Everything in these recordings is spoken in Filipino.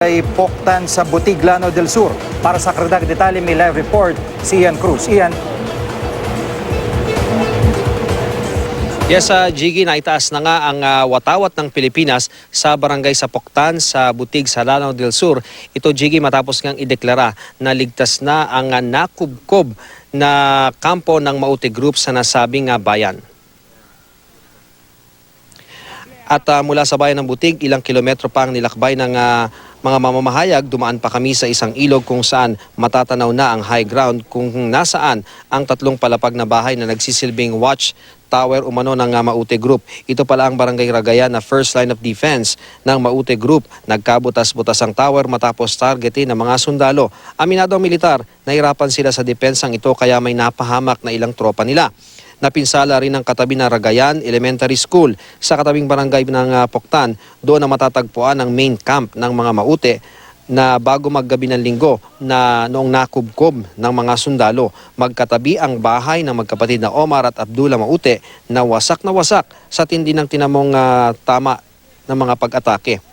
Ay Poktan sa Butig, Lanao del Sur. Para sa karagdag detalye may live report si Ian Cruz. Ian. Yes, Jiggy, naitaas na nga ang watawat ng Pilipinas sa barangay sa Poktan sa Butig sa Lanao del Sur. Ito, Jiggy, matapos ngang ideklara na ligtas na ang nakubkob na kampo ng Maute Group sa nasabing bayan. At mula sa bayan ng Butig, ilang kilometro pa ang nilakbay ng mga mamamahayag. Dumaan pa kami sa isang ilog kung saan matatanaw na ang high ground kung nasaan ang tatlong palapag na bahay na nagsisilbing watch tower umano ng Maute Group. Ito pala ang barangay Ragayan na first line of defense ng Maute Group. Nagkabutas-butas ang tower matapos targetin ng mga sundalo. Aminado ang militar, nahirapan sila sa depensang ito kaya may napahamak na ilang tropa nila. Napinsala rin ang katabi ng Ragayan Elementary School sa katabing barangay ng Poktan. Doon na matatagpuan ang main camp ng mga Maute na bago maggabi ng linggo na noong nakubkob ng mga sundalo. Magkatabi ang bahay ng magkapatid na Omar at Abdullah Maute na wasak sa tindi ng tinamong tama ng mga pag-atake.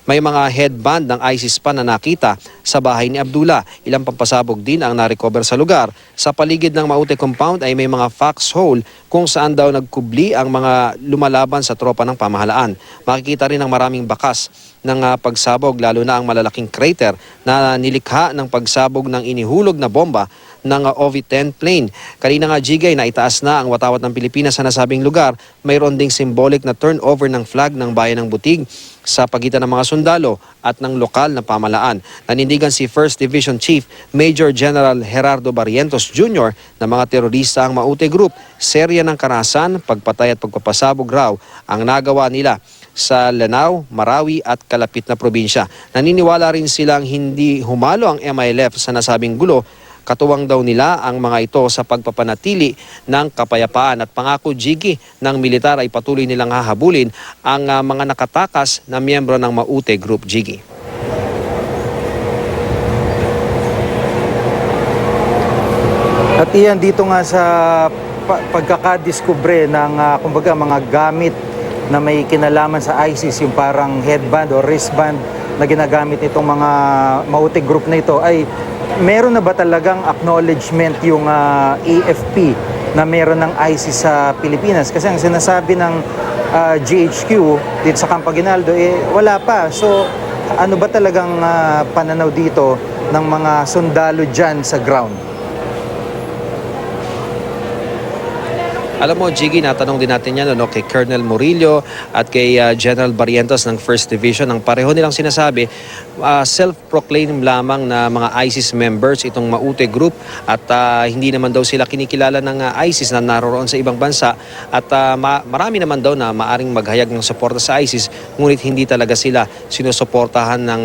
May mga headband ng ISIS pa na nakita sa bahay ni Abdullah. Ilang pampasabog din ang narecover sa lugar. Sa paligid ng Maute compound ay may mga foxhole kung saan daw nagkubli ang mga lumalaban sa tropa ng pamahalaan. Makikita rin ang maraming bakas ng pagsabog, lalo na ang malalaking crater na nilikha ng pagsabog ng inihulog na bomba ng OV-10 plane. Kanina nga, Jigay, na itaas na ang watawat ng Pilipinas sa nasabing lugar. Mayroon ding symbolic na turnover ng flag ng bayan ng Butig sa pagitan ng mga sundalo at ng lokal na pamalaan. Nanindigan si 1st Division Chief Major General Gerardo Barrientos Jr. na mga terorista ang Maute Group. Serya ng karahasan, pagpatay at pagpapasabog raw ang nagawa nila sa Lanao, Marawi at kalapit na probinsya. Naniniwala rin silang hindi humalo ang MILF sa nasabing gulo. Katuwang daw nila ang mga ito sa pagpapanatili ng kapayapaan at pangako, Jiggy, ng militar ay patuloy nilang hahabulin ang mga nakatakas na miyembro ng Maute Group, Jiggy. At iyan dito nga sa pagkakadiskubre ng kumbaga mga gamit na may kinalaman sa ISIS, yung parang headband o wristband na ginagamit itong mga Maute Group na ito, ay meron na ba talagang acknowledgement yung AFP na meron ng ISIS sa Pilipinas? Kasi ang sinasabi ng GHQ dito sa Campo Aguinaldo, wala pa. So ano ba talagang pananaw dito ng mga sundalo dyan sa ground? Alam mo, Jiggy, natanong din natin yan kay Colonel Murillo at kay General Barrientos ng 1st Division. Ang pareho nilang sinasabi, self-proclaimed lamang na mga ISIS members itong Maute Group at hindi naman daw sila kinikilala ng ISIS na naroroon sa ibang bansa at marami naman daw na maaring maghayag ng suporta sa ISIS, ngunit hindi talaga sila sinusuportahan ng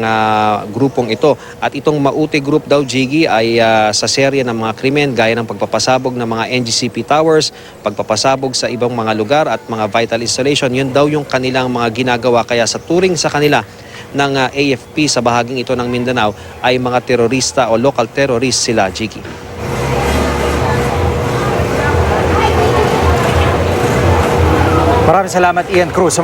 grupong ito. At itong Maute Group daw, Jiggy, ay sa serye ng mga krimen gaya ng pagpapasabog ng mga NGCP towers, pagpapasabog sa ibang mga lugar at mga vital installation. Yun daw yung kanilang mga ginagawa, kaya sa turing sa kanila ng AFP sa bahaging ito ng Mindanao ay mga terorista o local terrorist sila, Jiggy. Maraming salamat, Ian Cruz.